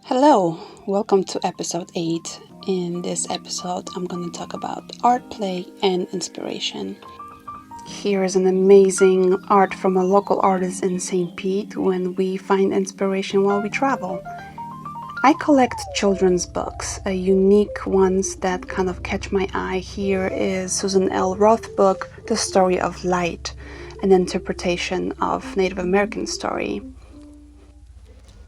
Hello, welcome to episode 8. In this episode, I'm going to talk about art, play, and inspiration. Here is an amazing art from a local artist in St. Pete when we find inspiration while we travel. I collect children's books, unique ones that kind of catch my eye. Here is Susan L. Roth book, The Story of Light, an interpretation of Native American story.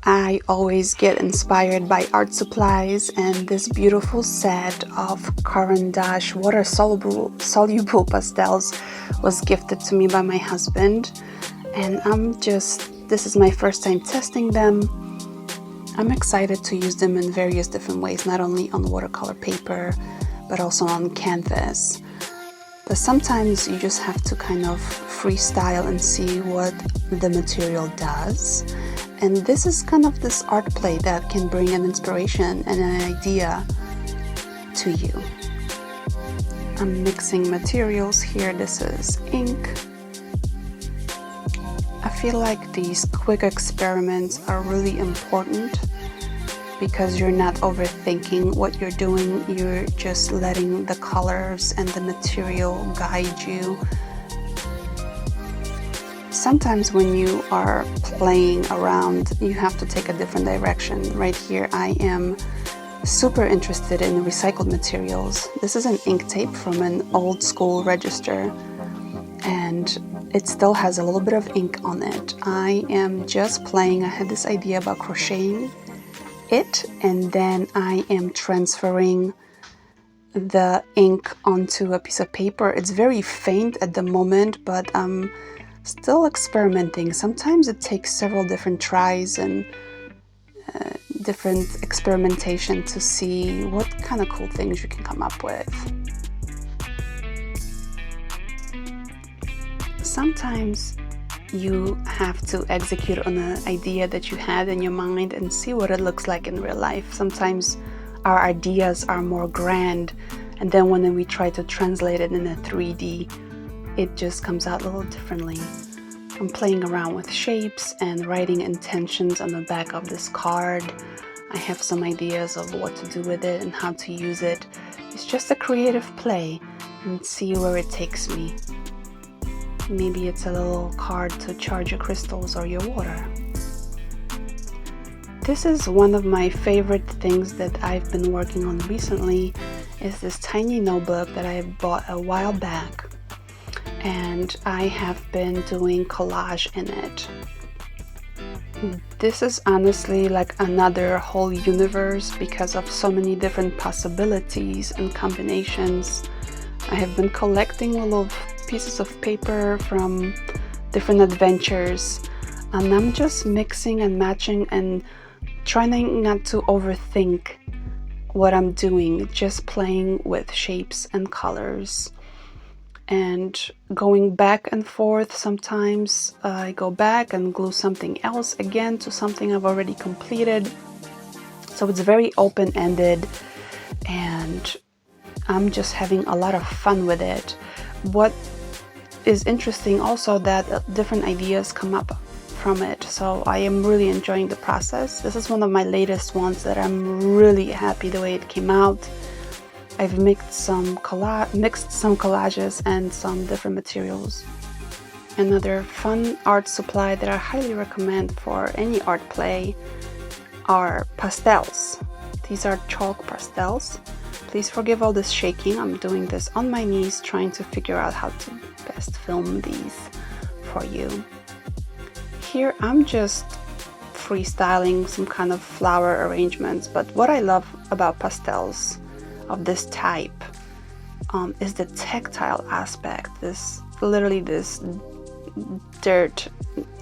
I always get inspired by art supplies, and this beautiful set of Caran d'Ache water-soluble pastels was gifted to me by my husband, and this is my first time testing them. I'm excited to use them in various different ways, not only on watercolor paper, but also on canvas. But sometimes you just have to kind of freestyle and see what the material does. And this is kind of this art play that can bring an inspiration and an idea to you. I'm mixing materials here. This is ink. I feel like these quick experiments are really important because you're not overthinking what you're doing. You're just letting the colors and the material guide you. Sometimes when you are playing around, you have to take a different direction. Right here, I am super interested in recycled materials. This is an ink tape from an old school register, and it still has a little bit of ink on it. I am just playing. I had this idea about crocheting it, and then I am transferring the ink onto a piece of paper. It's very faint at the moment, but I'm still experimenting. Sometimes it takes several different tries and different experimentation to see what kind of cool things you can come up with. Sometimes you have to execute on an idea that you had in your mind and see what it looks like in real life. Sometimes our ideas are more grand, and then when we try to translate it in a 3D, it just comes out a little differently. I'm playing around with shapes and writing intentions on the back of this card. I have some ideas of what to do with it and how to use it. It's just a creative play and see where it takes me. Maybe it's a little card to charge your crystals or your water. This is one of my favorite things that I've been working on recently, is this tiny notebook that I bought a while back. And I have been doing collage in it. This is honestly like another whole universe because of so many different possibilities and combinations. I have been collecting little pieces of paper from different adventures, and I'm just mixing and matching and trying not to overthink what I'm doing, just playing with shapes and colors. And going back and forth. Sometimes I go back and glue something else again to something I've already completed. So it's very open-ended, and I'm just having a lot of fun with it. What is interesting also that different ideas come up from it. So I am really enjoying the process. This is one of my latest ones that I'm really happy the way it came out. I've mixed some collages and some different materials. Another fun art supply that I highly recommend for any art play are pastels. These are chalk pastels. Please forgive all this shaking. I'm doing this on my knees, trying to figure out how to best film these for you. Here I'm just freestyling some kind of flower arrangements, but what I love about pastels of this type is the tactile aspect. This dirt,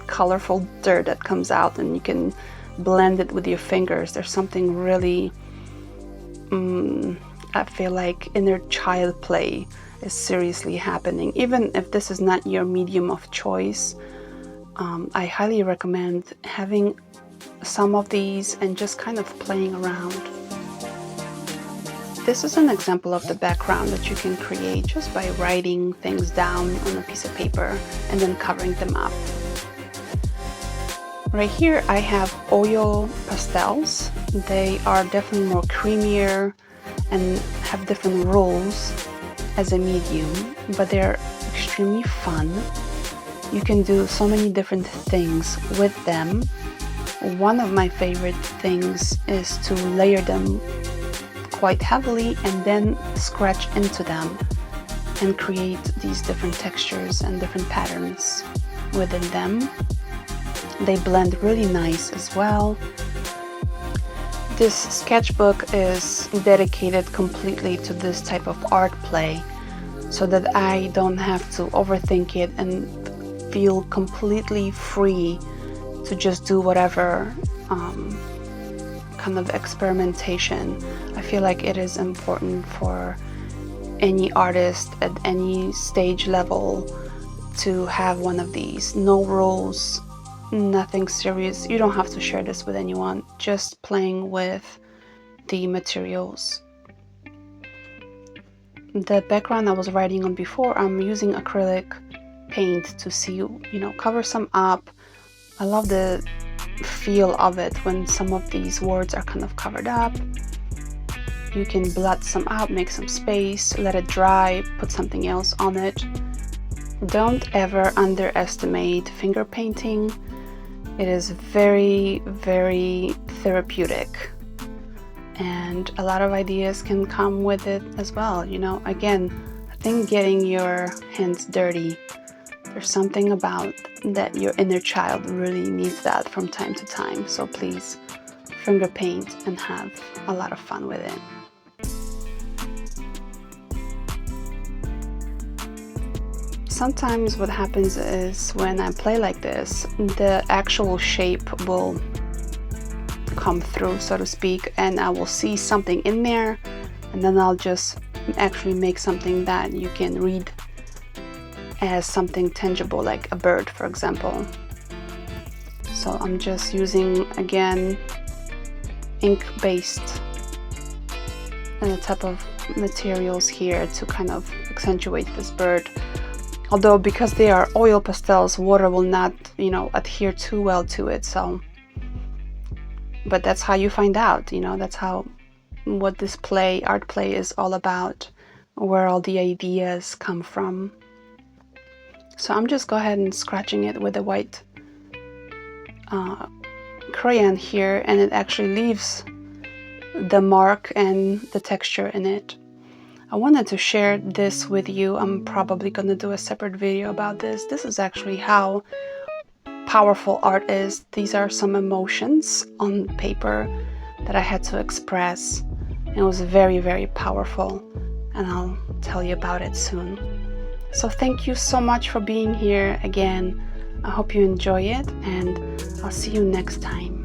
colorful dirt that comes out, and you can blend it with your fingers. There's something really, I feel like inner child play is seriously happening. Even if this is not your medium of choice, I highly recommend having some of these and just kind of playing around. This is an example of the background that you can create just by writing things down on a piece of paper and then covering them up. Right here I have oil pastels. They are definitely more creamier and have different roles as a medium, but they're extremely fun. You can do so many different things with them. One of my favorite things is to layer them quite heavily and then scratch into them and create these different textures and different patterns within them. They blend really nice as well. This sketchbook is dedicated completely to this type of art play, so that I don't have to overthink it and feel completely free to just do whatever kind of experimentation. I feel like it is important for any artist at any stage level to have one of these. No rules, nothing serious. You don't have to share this with anyone, just playing with the materials. The background I was writing on before, I'm using acrylic paint to see, cover some up. I love the feel of it when some of these words are kind of covered up. You can blot some out, make some space, let it dry, put something else on it. Don't ever underestimate finger painting. It is very, very therapeutic, and a lot of ideas can come with it as well. Again, I think getting your hands dirty, there's something about that your inner child really needs that from time to time. So please finger paint and have a lot of fun with it. Sometimes what happens is when I play like this, the actual shape will come through, so to speak, and I will see something in there, and then I'll just actually make something that you can read as something tangible, like a bird, for example. So I'm just using, again, ink-based type of materials here to kind of accentuate this bird. Although because they are oil pastels, water will not, adhere too well to it. So, but that's how you find out, that's what this art play is all about, where all the ideas come from. So I'm just go ahead and scratching it with a white crayon here, and it actually leaves the mark and the texture in it. I wanted to share this with you. I'm probably going to do a separate video about this. This is actually how powerful art is. These are some emotions on paper that I had to express. It was very, very powerful, and I'll tell you about it soon. So thank you so much for being here again. I hope you enjoy it, and I'll see you next time.